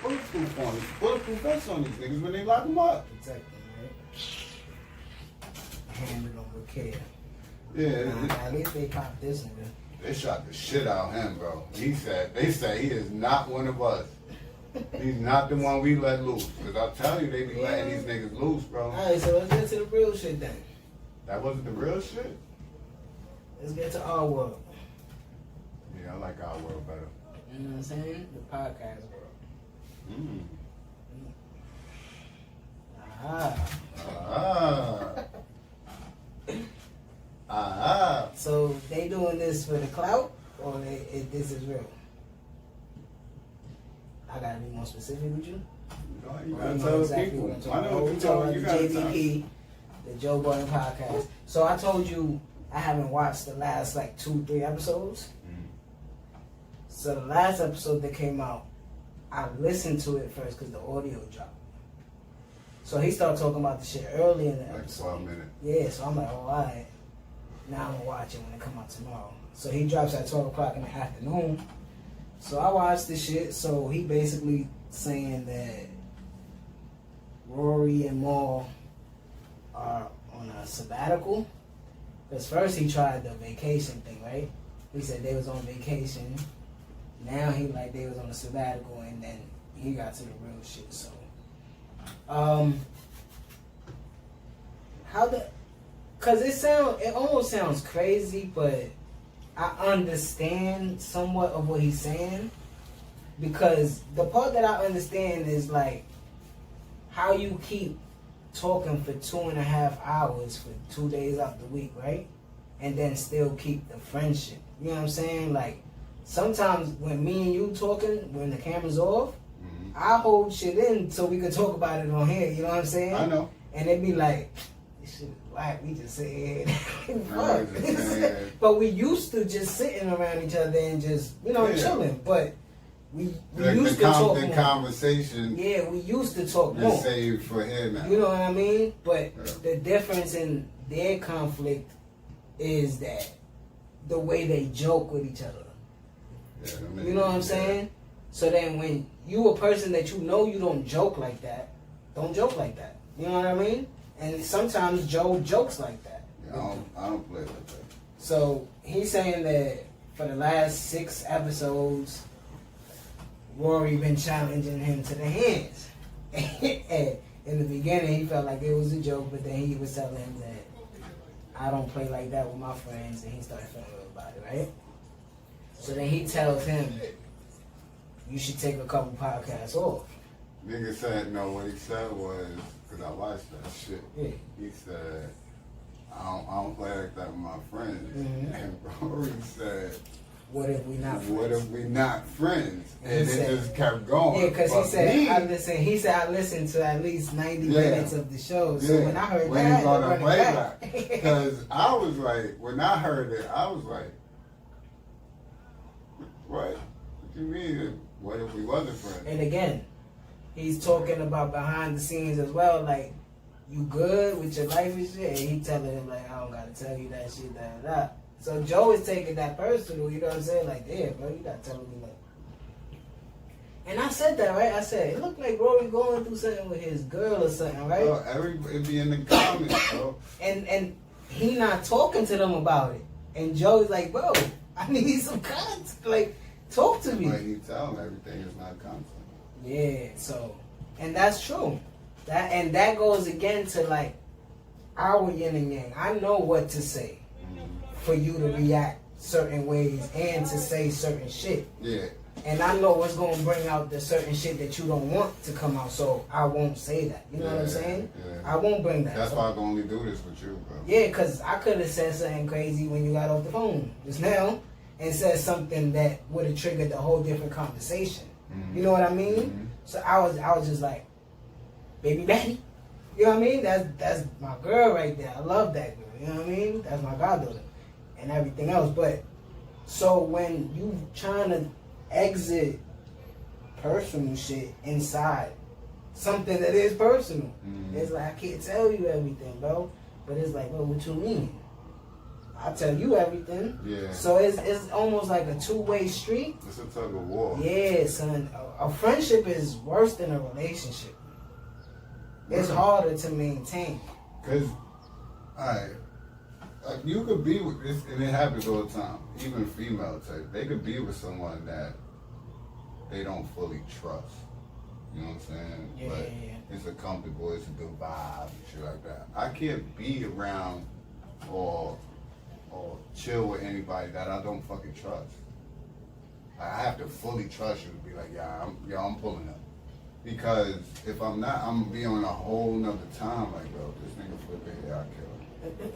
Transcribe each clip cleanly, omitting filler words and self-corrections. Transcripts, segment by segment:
bulletproof on these, bulletproof vests on these niggas when they lock them up. Protect them, right? Handle them with care. Yeah. At least they caught this nigga. They shot the shit out of him, bro. They say he is not one of us. He's not the one we let loose. Because I'll tell you, they be letting these niggas loose, bro. Alright, so let's get to the real shit then. That wasn't the real shit? Let's get to our world. Yeah, I like our world better. You know what I'm saying? The podcast world. So they doing this for the clout, or this is real? I gotta be more specific with you. No, you gotta tell exactly people. What I know what you're talking about. You gotta JBP, the Joe Budden podcast. So I told you I haven't watched the last like 2-3 episodes. So the last episode that came out, I listened to it first because the audio dropped. So he started talking about the shit early in the episode. Like 12 minutes. Yeah, so I'm like, oh, alright. Now I'm gonna watch it when it come out tomorrow. So he drops at 12 o'clock in the afternoon. So I watched the shit. So he basically saying that Rory and Maul are on a sabbatical. Because first he tried the vacation thing, right? He said they was on vacation. Now he like they was on a sabbatical, and then he got to the real shit. So, cause it almost sounds crazy, but I understand somewhat of what he's saying, because the part that I understand is like how you keep talking for 2.5 hours for 2 days out the week, right? And then still keep the friendship. You know what I'm saying? Like, sometimes when me and you talking, when the camera's off, I hold shit in so we can talk about it on here. You know what I'm saying? I know. And it'd be like, this shit is whack. We just sit here. Fuck. But we used to just sitting around each other and just, chilling. But we used to talk more. Conversation. Yeah, we used to talk more. Saved for him now. You know what I mean? But the difference in their conflict is that the way they joke with each other. Yeah, you know what I'm saying? So then when you a person that you know you don't joke like that, don't joke like that. You know what I mean? And sometimes Joe jokes like that. Yeah, I don't play like that. So he's saying that for the last 6 episodes, Rory been challenging him to the hands. And in the beginning, he felt like it was a joke, but then he was telling him that I don't play like that with my friends, and he started feeling real about it, right? So then he tells him, you should take a couple podcasts off. Nigga said, no, what he said was, because I watched that shit, he said, I don't play like that with my friends. And Rory said, what if we not friends? And it just kept going. Yeah, because he said I listened to at least 90 minutes of the show. So when I heard that, he gonna play back. Because I was like, when I heard it, I was like, what you mean? What if we wasn't friends? And again, he's talking about behind the scenes as well, like, you good with your life and shit? And he telling him, like, I don't gotta tell you that shit, da. So Joe is taking that personal, you know what I'm saying? Like, damn, bro, you gotta tell me, like. And I said that, right? I said, it looked like Rory going through something with his girl or something, right? Bro, everybody be in the comments, bro. And he not talking to them about it. And Joe's like, bro, I need some content. Like, talk to me. Like, you tell him everything is not content. Yeah, so, and that's true. That goes again to, like, our yin and yang. I know what to say for you to react certain ways and to say certain shit. Yeah. And I know what's going to bring out the certain shit that you don't want to come out, so I won't say that. You know what I'm saying? Yeah. I won't bring that. That's why I can only do this with you, bro. Yeah, because I could have said something crazy when you got off the phone just now and said something that would have triggered a whole different conversation. You know what I mean? So I was just like, baby Betty. You know what I mean? That's my girl right there. I love that girl. You know what I mean? That's my goddaughter. And everything else. But, so when you trying to exit personal shit inside something that is personal, it's like, I can't tell you everything, bro. But it's like, well, what you mean? I tell you everything. Yeah. So it's almost like a two-way street. It's a tug of war. Yeah, son. A friendship is worse than a relationship. It's harder to maintain. Cause, alright, you could be with this, and it happens all the time. Even female type, they could be with someone that they don't fully trust. You know what I'm saying? Yeah, but yeah. it's a comfortable, it's a good vibe and shit like that. I can't be around or chill with anybody that I don't fucking trust. I have to fully trust you to be like, I'm pulling up. Because if I'm not, I'm gonna be on a whole nother time. Like, bro, this nigga flipping here, I kill him.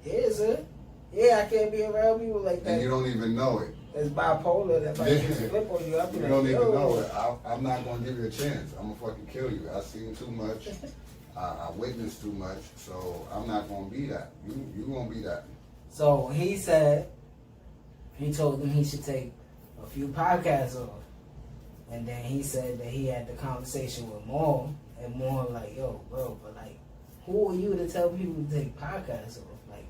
Yeah, sir. Yeah, I can't be around people like that. And you don't even know it. It's bipolar. That might just flip on you. I'll be You like, don't even yo. know it. I'm not gonna give you a chance. I'm gonna fucking kill you. I've seen too much. I witnessed too much. So I'm not gonna be that. You gonna be that. So he said, he told him he should take a few podcasts off. And then he said that he had the conversation with Maul, and Maul like, yo, bro, but like, who are you to tell people to take podcasts off? Like,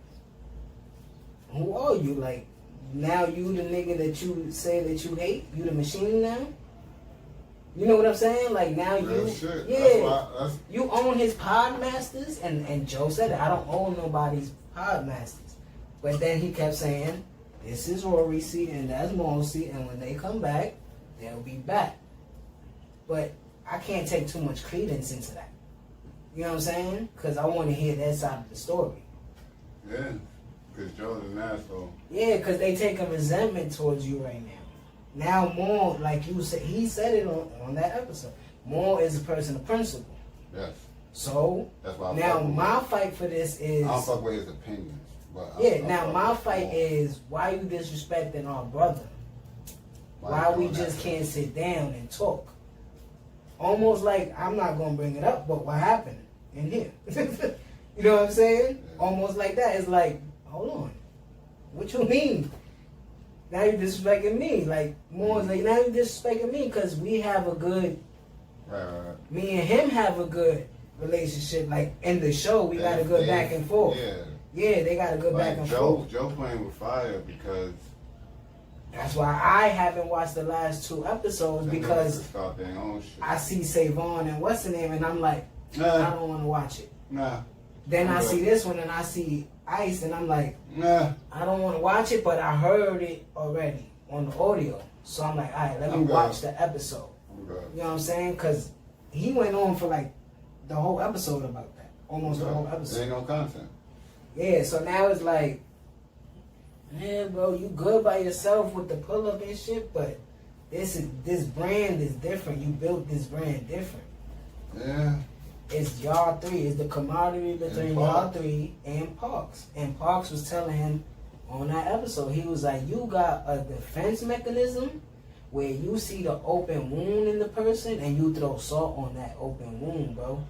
who are you? Like, now you the nigga that you say that you hate? You the machine now? You know what I'm saying? Like, now Real shit. Yeah, you own his Podmasters, and Joe said it, I don't own nobody's Podmasters. But then he kept saying, this is Rory's seat, and that's Maul's seat, and when they come back, they'll be back. But I can't take too much credence into that. You know what I'm saying? Because I want to hear that side of the story. Yeah, because Joe's an asshole. Yeah, because they taking resentment towards you right now. Now Maul, like you said, he said it on that episode. Maul is a person of principle. Yes. So, that's why now my fight for this is... I don't fuck with his opinions. But now my fight is, why you disrespecting our brother? Why we just can't sit down and talk? Almost like, I'm not going to bring it up, but what happened in here? You know what I'm saying? Yeah. Almost like that. It's like, hold on. What you mean? Now you're disrespecting me. Like, more like, now you're disrespecting me because we have a good... Right. Me and him have a good relationship. Like, in the show, we got a good back and forth. Yeah, they got a good back and forth. Joe playing with fire because... That's why I haven't watched the last 2 episodes because I see Savon and what's the name, and I'm like, I don't want to watch it. Then I see this one and I see Ice, and I'm like, I don't want to watch it, but I heard it already on the audio. So I'm like, all right, let me watch the episode. You know what I'm saying? Because he went on for like the whole episode about that. Almost the whole episode. There ain't no content. Yeah, so now it's like, man, bro, you good by yourself with the pull-up and shit, but this brand is different. You built this brand different. Yeah. It's y'all 3. It's the camaraderie between y'all 3 and Parks. And Parks was telling him on that episode, he was like, you got a defense mechanism where you see the open wound in the person and you throw salt on that open wound, bro.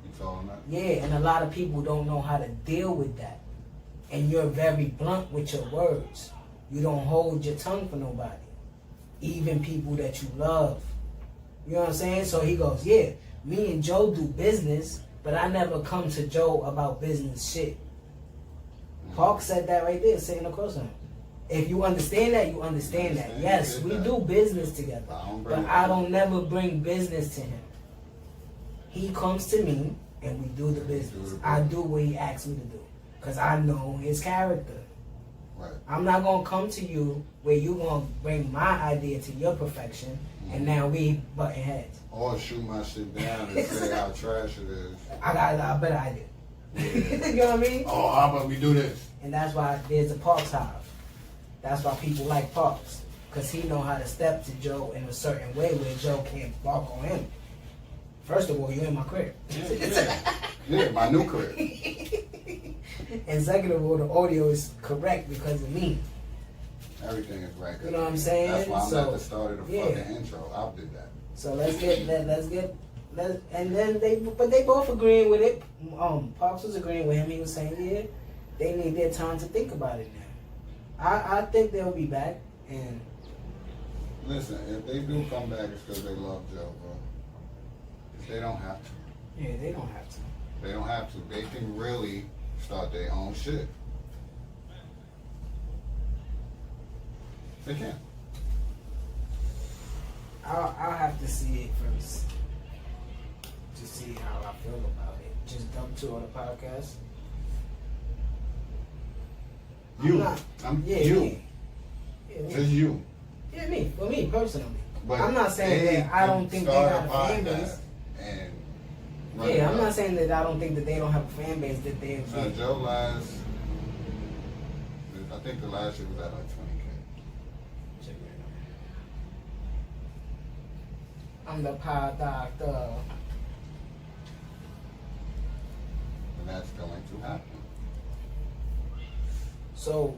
You told him that? Yeah, and a lot of people don't know how to deal with that. And you're very blunt with your words. You don't hold your tongue for nobody. Even people that you love. You know what I'm saying? So he goes, yeah, me and Joe do business, but I never come to Joe about business shit. Park said that right there, sitting across from him. If you understand that, you understand that. Yes, we do business together. But I don't never bring business to him. He comes to me and we do the business. I do what he asks me to do. Because I know his character. Right. I'm not going to come to you where you're going to bring my idea to your perfection, and now we butting heads. Or shoot my shit down and say how trash it is. I got a better idea. You know what I mean? Oh, how about we do this? And that's why there's a Parks hive. That's why people like Parks. Because he know how to step to Joe in a certain way where Joe can't bark on him. First of all, you in my crib. Yeah, my new crib. And second of all, the audio is correct because of me. Everything is right. You know what I'm saying? That's why I'm at the start of the fucking intro. I did that. So and then they both agreeing with it. Pops was agreeing with him. He was saying, yeah, they need their time to think about it now. I think they'll be back. And listen, if they do come back, it's because they love Joe, bro. They don't have to. Yeah, they don't have to. They don't have to. They can really start their own shit. They can't. I'll have to see it first to see how I feel about it. Just dump 2 on the podcast. You. Me. Just you. Yeah, me. For me personally. But I'm not saying that I don't think they got a fan base. Yeah, I'm not saying that I don't think that they don't have a fan base that they. Joe last. I think the last year was at like 20K. Check it out. I'm the power doctor. And that's going to happen. So,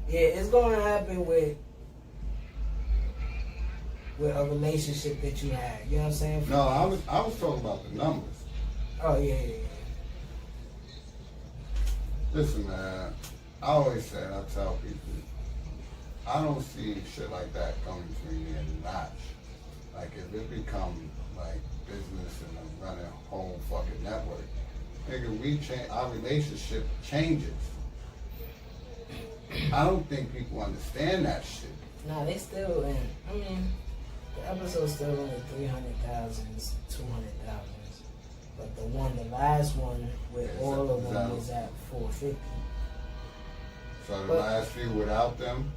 yeah, it's going to happen with a relationship that you had. You know what I'm saying? No, I was talking about the numbers. Oh yeah. Listen, man. I always say, and I tell people, I don't see shit like that coming between me and Notch. Like, if it become like business and I'm running a whole fucking network, nigga, our relationship changes. I don't think people understand that shit. Nah, they still in. I mean, the episode's still only 300,000, 200,000. But the last one with all of them was at 450. So the last few without them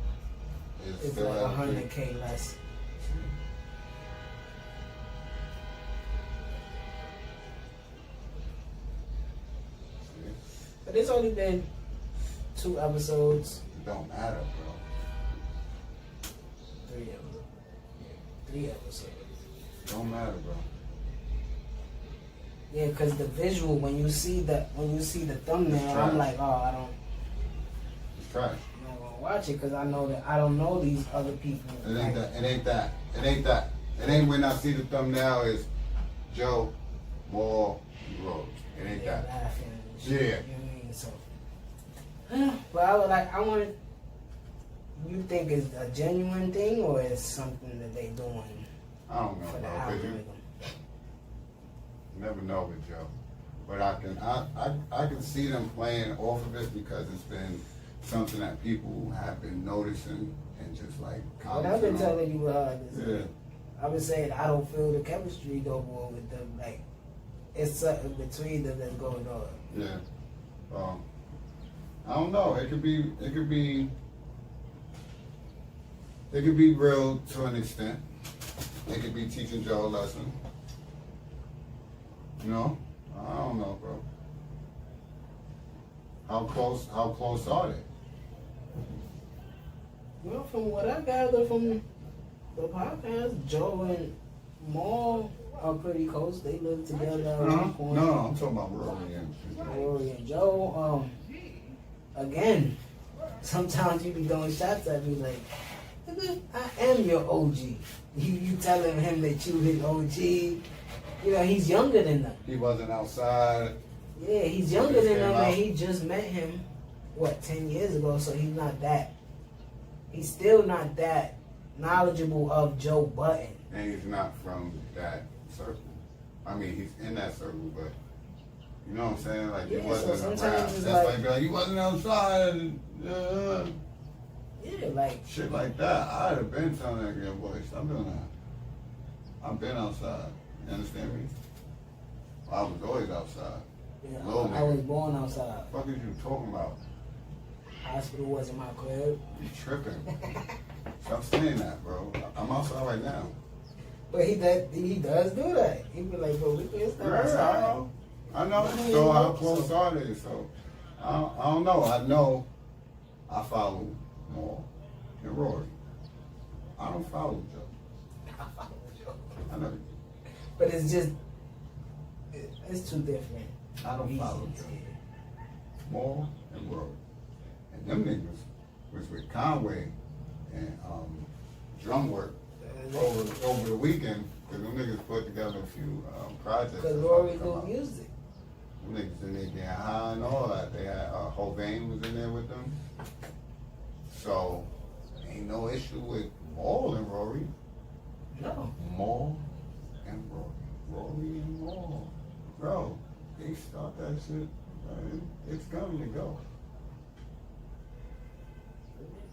is it's still like at 100K less. But it's only been 2 episodes. It don't matter, bro. 3 episodes. Don't matter, bro. Yeah, because the visual, when you see the thumbnail, I'm like, oh, I don't. It's trash. I'm not gonna watch it because I know that I don't know these other people. It ain't that. It ain't that. It ain't that. It ain't when I see the thumbnail is Joe, Moore, Rose. It ain't that. Laughing and shit, Yeah. You know what I mean? So, but I want. You think it's a genuine thing or it's something that they doing? I don't know, For the bro. 'Cause algorithm. you never know with Joe. But I can see them playing off of it because it's been something that people have been noticing and just like What I've been telling you, yeah. I've been saying I don't feel the chemistry no more with them. Like it's something between them that's going on. Yeah. I don't know. It could be real to an extent. It could be teaching Joe a lesson. You know? I don't know, bro. How close are they? Well, from what I gather from the podcast, Joe and Maul are pretty close. They live together at one point. No, I'm talking about Rory and Rory and Joe. Again, sometimes you be throwing shots at me like, nigga, I am your OG. You telling him that you his OG. You know, he's younger than them. He wasn't outside. Yeah, he's younger than them, and he just met him, 10 years ago, so he's still not that knowledgeable of Joe Budden. And he's not from that circle. I mean, he's in that circle, but you know what I'm saying? Like, he wasn't so around. sometimes it's That's like, like, he wasn't outside. Yeah, like Shit like that. I'd have been telling that girl, boy, stop doing that. I've been outside. You understand me? I was always outside. yeah, Little I nigga. was born outside. What the fuck is you talking about? Hospital wasn't my crib. You tripping. Stop saying that, bro. I'm outside right now. But he does do that. He be like, bro, we can't stay outside. I know. So how close are they? So I don't know. I know I follow Maul and Rory. I don't follow Joe. I know. But it's just, it's too different. I don't follow Joe. Maul and Rory. And them niggas was with Conway and drum work over the weekend because them niggas put together a few projects. Because Rory do music. Them niggas in there getting high and all that. They had Hovain was in there with them. So ain't no issue with Maul and Rory. No. Maul and Rory. Rory and Maul. Bro, they start that shit. It's coming to go.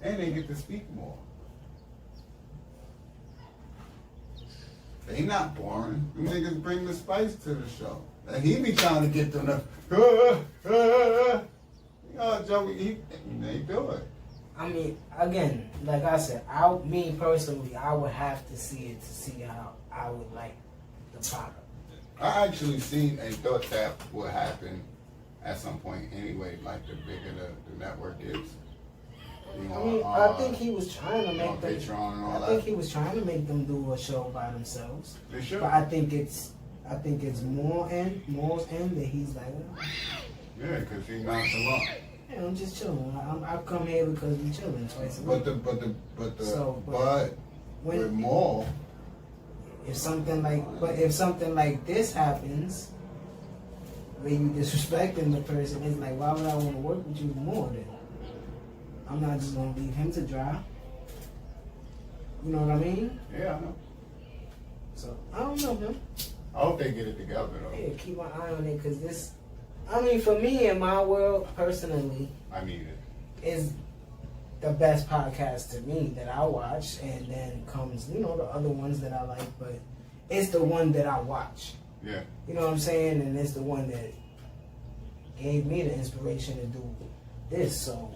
and they get to speak more. They not boring. Them niggas bring the spice to the show. And he be trying to get them to, Joey, they do it. I mean, again, like I said, me personally, I would have to see it to see how I would like the product. I actually seen and thought that would happen at some point anyway, like the bigger the network is. You know, I mean, I think he was trying to make them. Patreon and all I that. think he was trying to make them do a show by themselves. They should. But I think it's Moore's end that he's like, yeah, because he knocks them up. yeah, I'm just chilling. I come here because we chilling twice a week. But with more. If something like this happens, where you disrespecting the person, it's like, why would I want to work with you more then? I'm not just gonna leave him to dry. You know what I mean? Yeah, I know. So I don't know, man. I hope they get it together though. Yeah, keep my eye on it, cause this. I mean, for me in my world personally, I need it. Is the best podcast to me that I watch, and then comes the other ones that I like, but it's the one that I watch. Yeah. You know what I'm saying? And it's the one that gave me the inspiration to do this. So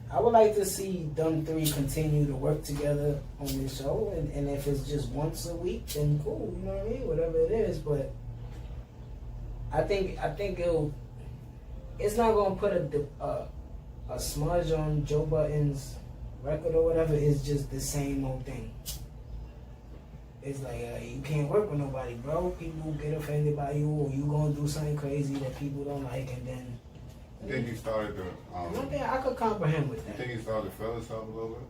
I would like to see them three continue to work together on this show, and if it's just once a week, then cool. You know what I mean? Whatever it is, but I think it's not gonna put a smudge on Joe Budden's record or whatever. It's just the same old thing. It's like you can't work with nobody, bro. People get offended by you, or you gonna do something crazy that people don't like, and then. I think he started to. One thing I could comprehend with that. You think he started to feel himself a little bit?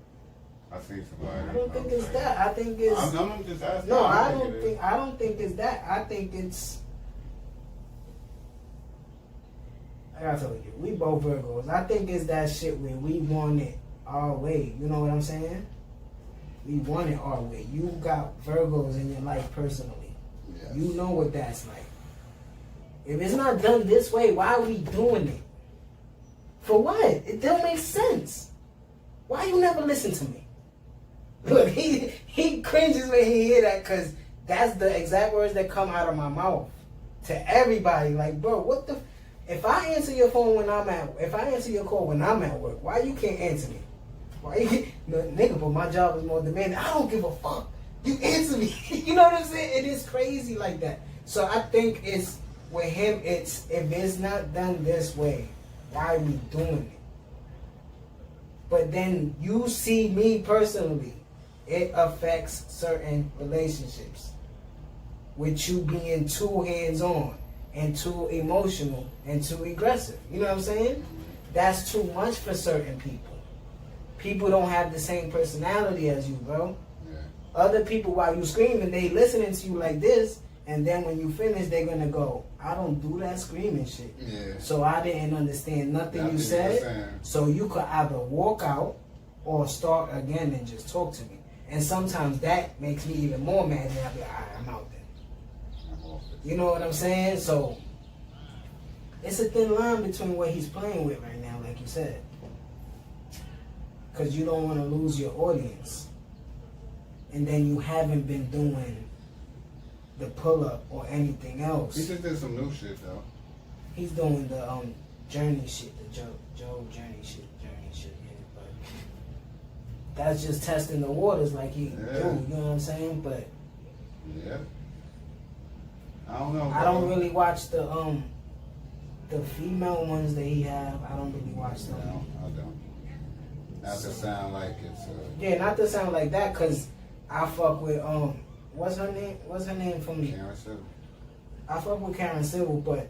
I see somebody. I don't think it's that. I think it's. I'm just asking. No, I don't think it's that. I think it's. Like I told you, we both Virgos. I think it's that shit where we want it our way. You know what I'm saying? We want it our way. You got Virgos in your life personally. Yes. You know what that's like. If it's not done this way, why are we doing it? For what? It don't make sense. Why you never listen to me? Look, he cringes when he hear that, because that's the exact words that come out of my mouth to everybody. Like, bro, what the... If I answer your phone when if I answer your call when I'm at work, why you can't answer me? Why you nigga, but my job is more demanding. I don't give a fuck. You answer me. You know what I'm saying? It is crazy like that. So I think it's, with him, it's, if it's not done this way, why are we doing it? But then you see me personally, it affects certain relationships. With you being too hands-on and too emotional and too aggressive. You know what I'm saying? That's too much for certain people. People don't have the same personality as you, bro. Yeah. Other people, while you screaming, they listening to you like this, and then when you finish, they're gonna go, I don't do that screaming shit. Yeah. So I didn't understand nothing you said. So you could either walk out or start again and just talk to me. And sometimes that makes me even more mad, and I'll be like, all right, I'm out then. You know what I'm saying? So it's a thin line between what he's playing with right now, like you said. Because you don't want to lose your audience. And then you haven't been doing the pull-up or anything else. He just did some new shit, though. He's doing the Journey shit, the Joe Journey shit, yeah. But that's just testing the waters like he do, you know what I'm saying? But yeah. I don't know. I don't really watch the female ones that he have. I don't really watch them. No, I don't. Not to sound like it's yeah, not to sound like that, cause I fuck with what's her name? What's her name from Karen Civil. I fuck with Karen Civil, but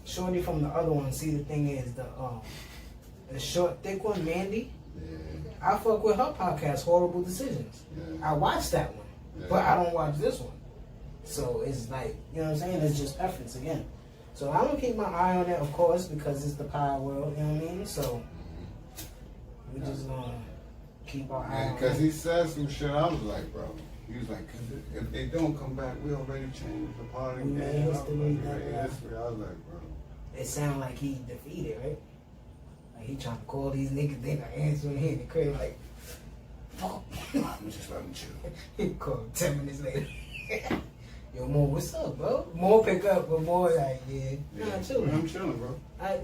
shorty from the other one. See, the thing is the short, thick one, Mandy. Yeah. I fuck with her podcast, Horrible Decisions. Yeah. I watch that one, but I don't watch this one. So it's like, you know what I'm saying? It's just preference again. So I'm gonna keep my eye on it, of course, because it's the power world. You know what I mean? So we just gonna keep our eye on it. Because he said some shit. I was like, bro. He was like, cause if they don't come back, we already changed the party. We made history. I was like, bro. It sounded like he defeated, right? Like, he trying to call these niggas, they not answering. He in the crib like, fuck. I'm just letting chill. He called 10 minutes later. Yo, Mo, what's up, bro? Mo pick up, but Mo like, yeah. Nah, chill. I'm chilling, bro.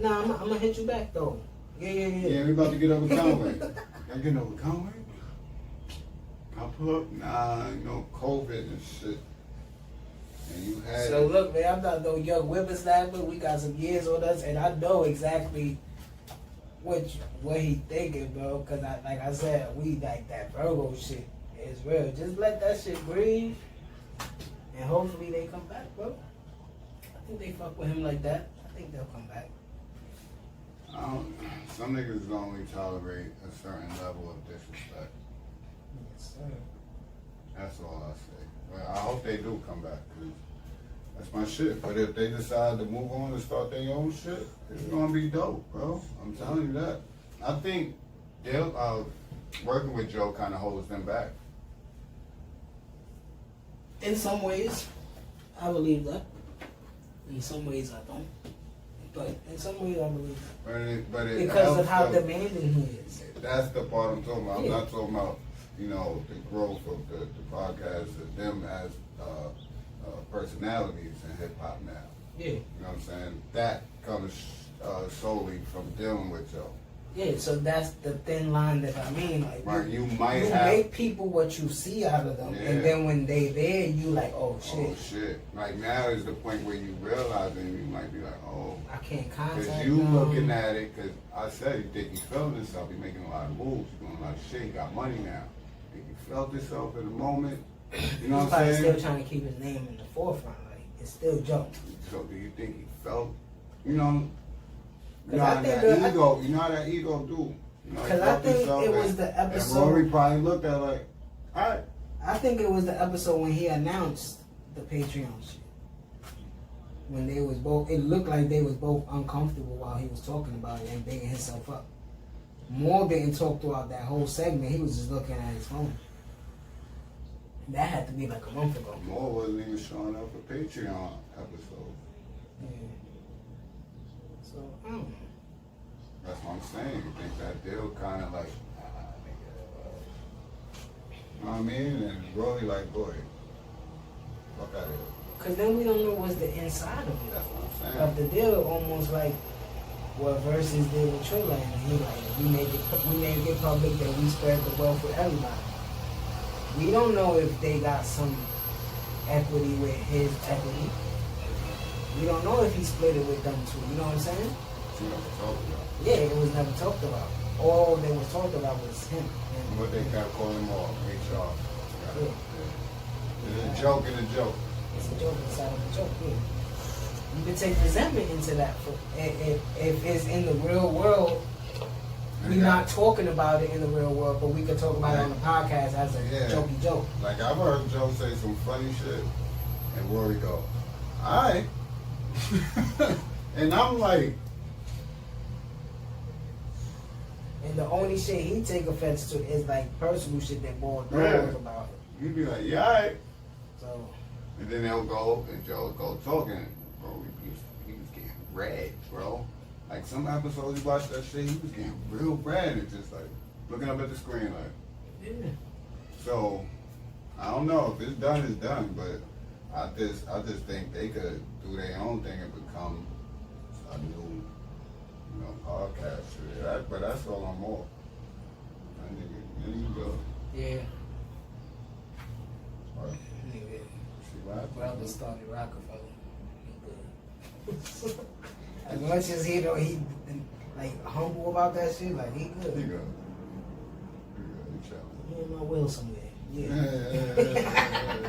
Nah, I'm gonna hit you back, though. Yeah. Yeah, we about to get over Conway. Y'all getting over Conway? I'll pull up. Nah, you know, COVID and shit. And you had So look, man, I'm not no young whippersnapper. We got some years on us, and I know exactly what he thinking, bro. Cause like I said, we like that Virgo shit is real. Just let that shit breathe, and hopefully they come back, bro. I think they fuck with him like that. I think they'll come back. Some niggas only tolerate a certain level of disrespect. Yes, sir. That's all I say. Well, I hope they do come back, cause that's my shit. But if they decide to move on and start their own shit, it's gonna be dope, bro. I'm telling you that. I think they'll working with Joe kind of holds them back. In some ways, I believe that. In some ways, I don't. But in some ways, I believe that. But it because of how them. demanding he is. That's the part I'm talking about. I'm Yeah. not talking about, you know, the growth of the podcast of them as personalities in hip hop now. Yeah. You know what I'm saying? That comes solely from dealing with Joe. Yeah, so that's the thin line that I mean. Like, Right, you you make people what you see out of them, Yeah. and then when they there, you like, oh shit, Oh shit! Like now is the point where you realize, and you might be like, oh, I can't because contact you them. looking at it. Because I said you think you felt himself. He making a lot of moves. He doing a lot of shit. He got money now. Think you felt yourself in the moment. You know He's what I'm probably saying? still trying to keep his name in the forefront. Like it's still Joe. So do you think he felt? You know. You 'Cause know I how think that ego. You know how that ego do. You know, he Because I felt think himself it and- was the episode. And Rory probably looked at like, all right. I think it was the episode when he announced the Patreon shit. When they was both, it looked like they was both uncomfortable while he was talking about it and bigging himself up. Moore didn't talk throughout that whole segment. He was just looking at his phone. That had to be like a month ago. Moore wasn't even showing up for Patreon episode. Yeah. So I don't know. That's what I'm saying. You think that deal kind of like, you know what I mean? And Rory like, boy, fuck out of here. Cause then we don't know what's the inside of it. That's what I'm Of saying. the deal, almost like what Versus did with Trilla, and he like we make it public that we spread the wealth with everybody. We don't know if they got some equity with his equity. We don't know if he split it with them too. You know what I'm saying? You know what I'm talking about. Yeah, it was never talked about. All that was talked about was him. And what they kept calling him off, HR. Yeah. It's a joke and a joke. It's a joke inside of a joke. Yeah. You can take resentment into that. If it's in the real world, we're not talking about it in the real world, but we can talk about it on the podcast as a jokey joke. Like I've heard Joe say some funny shit, and Rory go, all right. And I'm like, And the only shit he take offense to is like personal shit that boiled Yeah. down about it. you'd be like, yeah, all right. So And then they'll go, and Joe will go talking. Bro, he was getting red, bro. Like some episodes you watch that shit, he was getting real red and just like looking up at the screen like. yeah. So I don't know if it's done, it's done. But I just think they could do their own thing and become a new, you know, podcast. But that's all I'm more. That nigga, there you go. Yeah. Right. Nigga. See what happens? Brother started Rockefeller. He good. As much as he like humble about that shit, like he He good. good. He good. He chilling. He in my will somewhere. Yeah. Yeah.